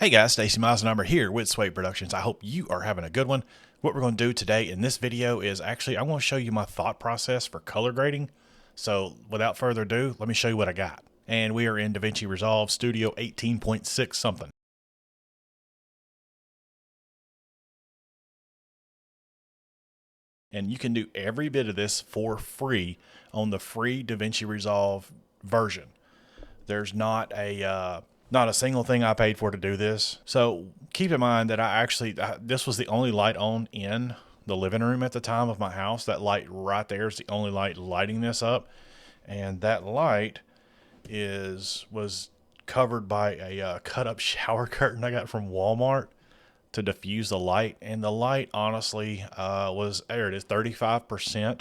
Hey guys, Stacy Meisenheimer here with Sway Productions. I hope you are having a good one. What we're going to do today in this video is actually, I want to show you my thought process for color grading. So without further ado, let me show you what I got. And we are in DaVinci Resolve Studio 18.6 something. And you can do every bit of this for free on the free DaVinci Resolve version. There's not a single thing I paid for to do this. So keep in mind that this was the only light on in the living room at the time of my house. That light right there is the only light lighting this up. And that light was covered by a cut up shower curtain I got from Walmart to diffuse the light. And the light honestly there it is, 35%.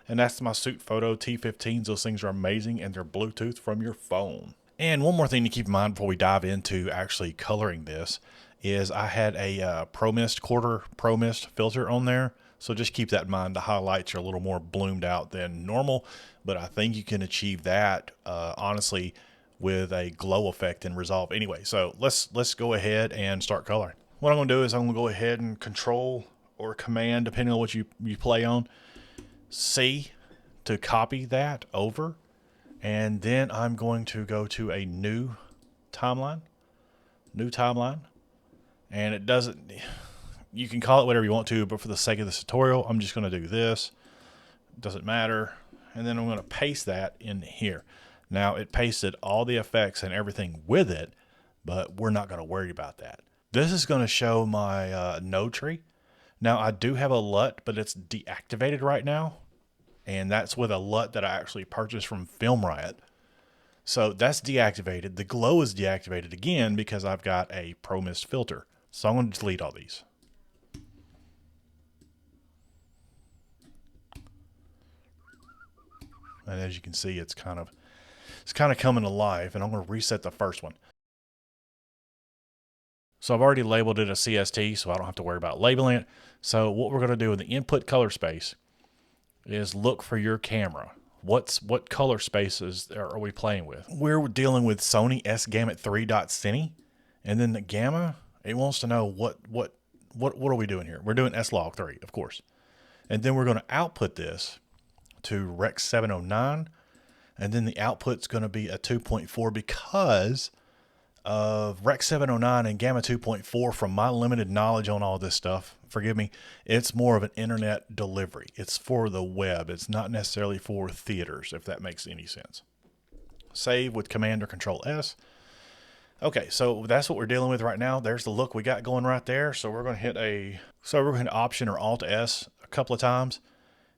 And that's my Suit Photo T15s. Those things are amazing, and they're Bluetooth from your phone. And one more thing to keep in mind before we dive into actually coloring this is I had a quarter Pro Mist filter on there. So just keep that in mind. The highlights are a little more bloomed out than normal, but I think you can achieve that honestly with a glow effect in Resolve anyway. So let's go ahead and start coloring. What I'm going to do is I'm going to go ahead and Control or Command, depending on what you play on, C to copy that over. And then I'm going to go to a new timeline, and it doesn't, you can call it whatever you want to, but for the sake of this tutorial, I'm just going to do this. It doesn't matter. And then I'm going to paste that in here. Now it pasted all the effects and everything with it, but we're not going to worry about that. This is going to show my node tree. Now I do have a LUT, but it's deactivated right now. And that's with a LUT that I actually purchased from Film Riot. So that's deactivated. The glow is deactivated again because I've got a Pro Mist filter. So I'm going to delete all these. And as you can see, it's kind of coming alive. And I'm going to reset the first one. So I've already labeled it a CST, so I don't have to worry about labeling it. So what we're going to do in the input color space is look for your camera. What color spaces are we playing with? We're dealing with Sony S-Gamut 3.Cine, and then the gamma, it wants to know what are we doing here? We're doing S-Log 3, of course. And then we're going to output this to Rec 709, and then the output's going to be a 2.4 because of Rec 709 and Gamma 2.4. From my limited knowledge on all this stuff, forgive me, it's more of an internet delivery. It's for the web. It's not necessarily for theaters, if that makes any sense. Save with Command or Control S. Okay, so that's what we're dealing with right now. There's the look we got going right there. So we're going to hit Option or Alt S a couple of times,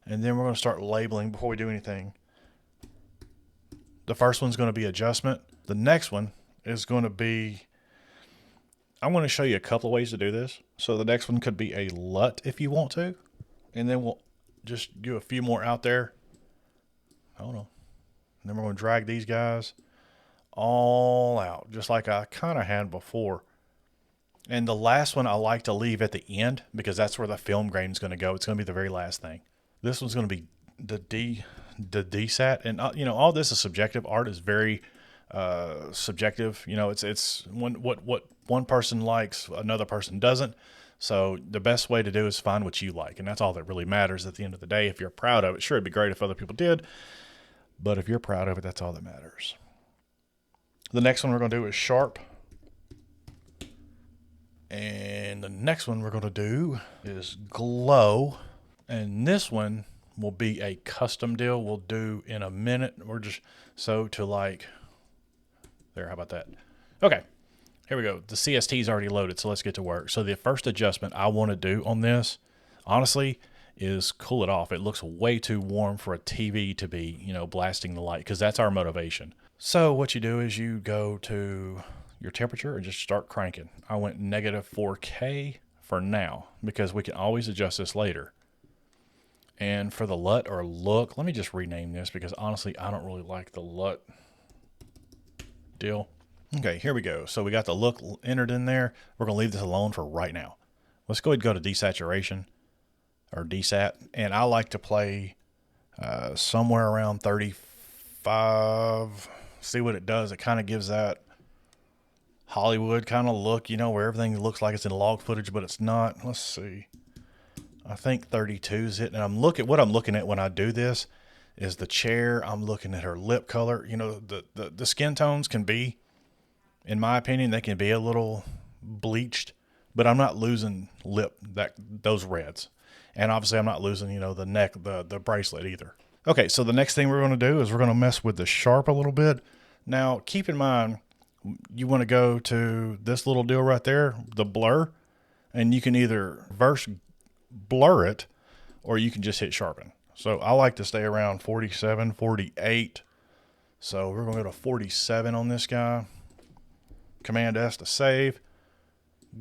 and then we're going to start labeling before we do anything. The first one's going to be adjustment. The next one is going to be, I'm going to show you a couple of ways to do this. So the next one could be a LUT if you want to, and then we'll just do a few more out there. Hold on. And then we're going to drag these guys all out, just like I kind of had before. And the last one I like to leave at the end because that's where the film grain is going to go. It's going to be the very last thing. This one's going to be the DSAT, and all this is subjective. Art is very subjective. It's what one person likes, another person doesn't. So the best way to do is find what you like, and that's all that really matters at the end of the day. If you're proud of it, sure, it'd be great if other people did, but if you're proud of it, that's all that matters. The next one we're going to do is sharp, and the next one we're going to do is glow, and this one will be a custom deal we'll do in a minute. We're just there, how about that? Okay, here we go. The CST is already loaded, so let's get to work. So the first adjustment I want to do on this, honestly, is cool it off. It looks way too warm for a TV to be, blasting the light, because that's our motivation. So what you do is you go to your temperature and just start cranking. I went negative 4K for now, because we can always adjust this later. And for the LUT or look, let me just rename this, because honestly, I don't really like the LUT deal. Okay, here we go. So we got the look entered in there. We're going to leave this alone for right now. Let's go ahead and go to desaturation or DSAT. And I like to play somewhere around 35. See what it does. It kind of gives that Hollywood kind of look, you know, where everything looks like it's in log footage, but it's not. Let's see. I think 32 is it. And what I'm looking at when I do this is the chair. I'm looking at her lip color. You know, the skin tones can be, in my opinion, they can be a little bleached, but I'm not losing those reds. And obviously I'm not losing, you know, the neck, the bracelet either. Okay, so the next thing we're going to do is we're going to mess with the sharp a little bit. Now, keep in mind, you want to go to this little deal right there, the blur, and you can either reverse blur it or you can just hit sharpen. So I like to stay around 47, 48. So we're going to go to 47 on this guy. Command S to save.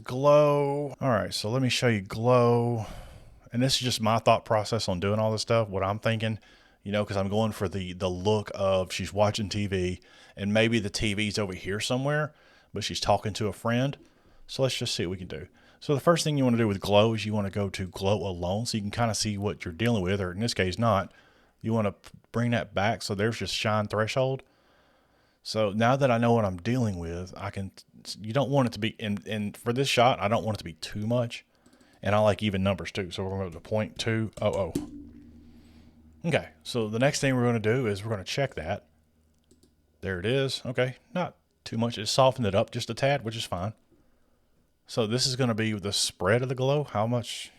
Glow. All right, so let me show you glow. And this is just my thought process on doing all this stuff, what I'm thinking, you know, because I'm going for the look of she's watching TV and maybe the TV's over here somewhere, but she's talking to a friend. So let's just see what we can do. So the first thing you want to do with glow is you want to go to glow alone so you can kind of see what you're dealing with, or in this case not. You want to bring that back so there's just shine threshold. So now that I know what I'm dealing with, you don't want it to be, and for this shot, I don't want it to be too much. And I like even numbers too. So we're going to go to 0.200. Okay, so the next thing we're going to do is we're going to check that. There it is. Okay, not too much. It softened it up just a tad, which is fine. So this is going to be the spread of the glow. How much,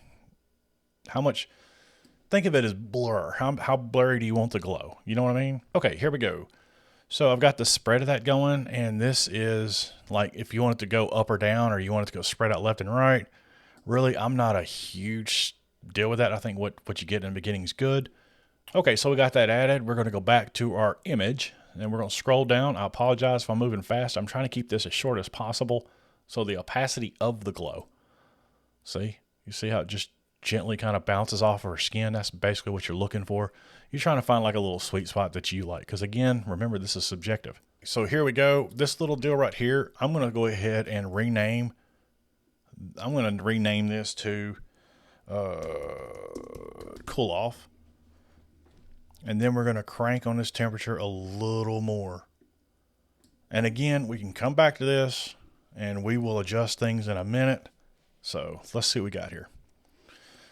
think of it as blur. How blurry do you want the glow? You know what I mean? Okay, here we go. So I've got the spread of that going, and this is like if you want it to go up or down, or you want it to go spread out left and right. Really, I'm not a huge deal with that. I think what you get in the beginning is good. Okay, so we got that added. We're going to go back to our image, and we're going to scroll down. I apologize if I'm moving fast. I'm trying to keep this as short as possible. So the opacity of the glow. See? You see how it just gently kind of bounces off of her skin? That's basically what you're looking for. You're trying to find like a little sweet spot that you like. Because again, remember, this is subjective. So here we go. This little deal right here, I'm going to go ahead and rename. I'm going to rename this to cool off. And then we're going to crank on this temperature a little more. And again, we can come back to this and we will adjust things in a minute. So let's see what we got here.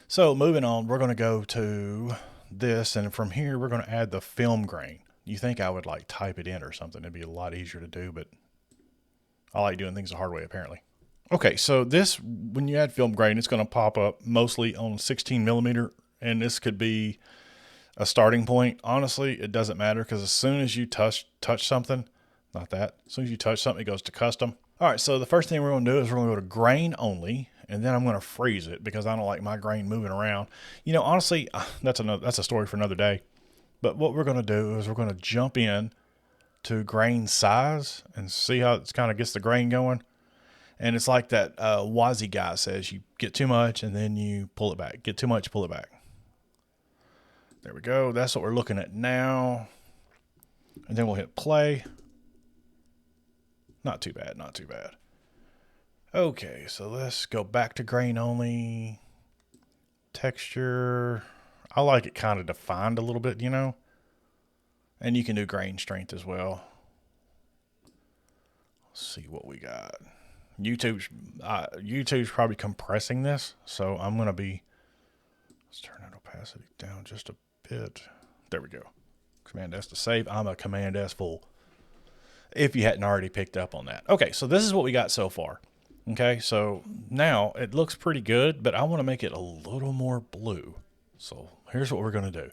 So moving on, we're going to go to this. And from here, we're going to add the film grain. You think I would like type it in or something. It'd be a lot easier to do, but I like doing things the hard way apparently. Okay, so this, when you add film grain, it's going to pop up mostly on 16 millimeter, and this could be a starting point. Honestly, it doesn't matter because as soon as you touch something, as soon as you touch something, it goes to custom. All right, so the first thing we're going to do is we're going to go to grain only, and then I'm going to freeze it because I don't like my grain moving around. You know, honestly, that's a story for another day. But what we're going to do is we're going to jump in to grain size and see how it kind of gets the grain going. And it's like that Wazi guy says, you get too much and then you pull it back. Get too much, pull it back. There we go. That's what we're looking at now. And then we'll hit play. Not too bad, not too bad. Okay, so let's go back to grain only. Texture. I like it kind of defined a little bit, you know. And you can do grain strength as well. Let's see what we got. YouTube's probably compressing this, so I'm going to be, let's turn that opacity down just a bit. There we go. Command S to save. I'm a Command S full, if you hadn't already picked up on that. Okay, so this is what we got so far. Okay, so now it looks pretty good, but I want to make it a little more blue. So here's what we're going to do.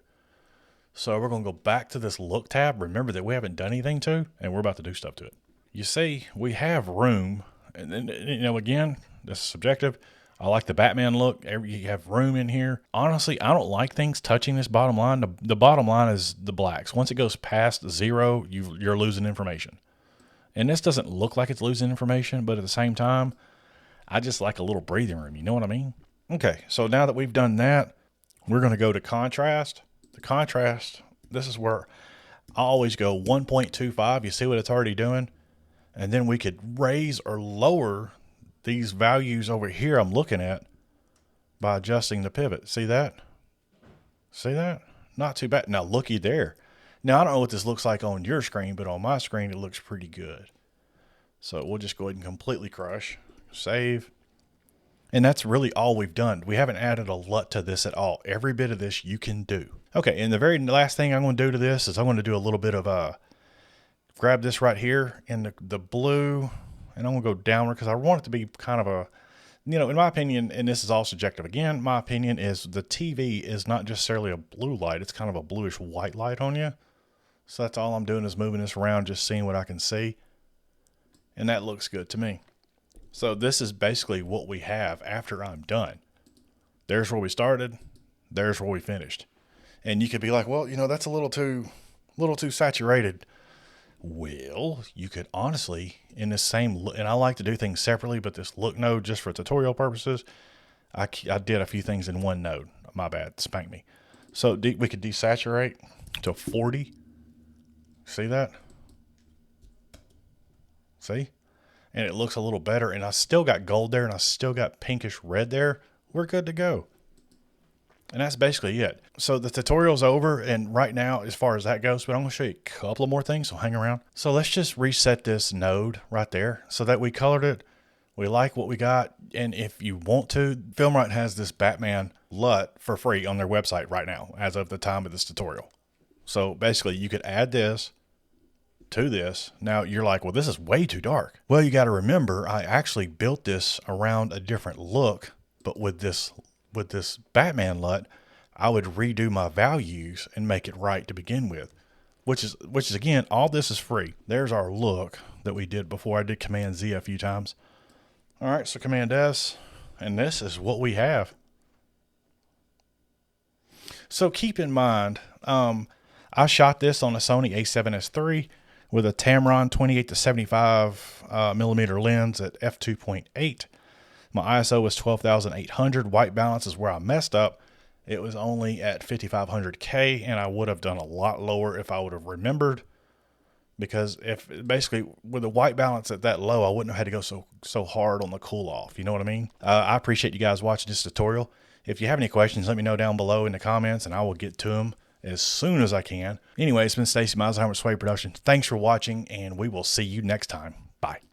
So we're going to go back to this look tab. Remember that we haven't done anything to, and we're about to do stuff to it. You see, we have room. And then, you know, again, this is subjective. I like the Batman look. You have room in here. Honestly, I don't like things touching this bottom line. The bottom line is the blacks. Once it goes past 0, you're losing information. And this doesn't look like it's losing information, but at the same time, I just like a little breathing room. You know what I mean? Okay, so now that we've done that, we're going to go to contrast. The contrast, this is where I always go 1.25. You see what it's already doing? And then we could raise or lower these values over here I'm looking at by adjusting the pivot. See that? See that? Not too bad. Now, looky there. Now, I don't know what this looks like on your screen, but on my screen, it looks pretty good. So we'll just go ahead and completely crush, save. And that's really all we've done. We haven't added a LUT to this at all. Every bit of this you can do. Okay, and the very last thing I'm going to do to this is I'm going to do a little bit of grab this right here in the blue, and I'm going to go downward because I want it to be kind of a, you know, in my opinion, and this is all subjective again, my opinion is the TV is not necessarily a blue light. It's kind of a bluish white light on you. So that's all I'm doing is moving this around, just seeing what I can see. And that looks good to me. So this is basically what we have after I'm done. There's where we started. There's where we finished. And you could be like, well, you know, that's a little too saturated. Well, you could honestly, in this same look, and I like to do things separately, but this look node, just for tutorial purposes, I did a few things in one node. My bad, spank me. So we could desaturate to 40. See that? See? And it looks a little better, and I still got gold there, and I still got pinkish red there. We're good to go. And that's basically it. So the tutorial's over, and right now, as far as that goes, but I'm going to show you a couple of more things, so hang around. So let's just reset this node right there so that we colored it. We like what we got, and if you want to, Film Riot has this Batman LUT for free on their website right now, as of the time of this tutorial. So basically, you could add this to this. Now you're like, well, this is way too dark. Well, you got to remember, I actually built this around a different look, but with this Batman LUT, I would redo my values and make it right to begin with, which is again, all this is free. There's our look that we did before. I did Command Z a few times. All right, so Command S, and this is what we have. So keep in mind, I shot this on a Sony a7S III with a Tamron 28 to 75 millimeter lens at f2.8. My ISO was 12,800. White balance is where I messed up. It was only at 5500K, and I would have done a lot lower if I would have remembered. Because if basically with the white balance at that low, I wouldn't have had to go so hard on the cool off. You know what I mean? I appreciate you guys watching this tutorial. If you have any questions, let me know down below in the comments, and I will get to them as soon as I can. Anyway, it's been Stacy Meisenheimer with Sway Production. Thanks for watching, and we will see you next time. Bye.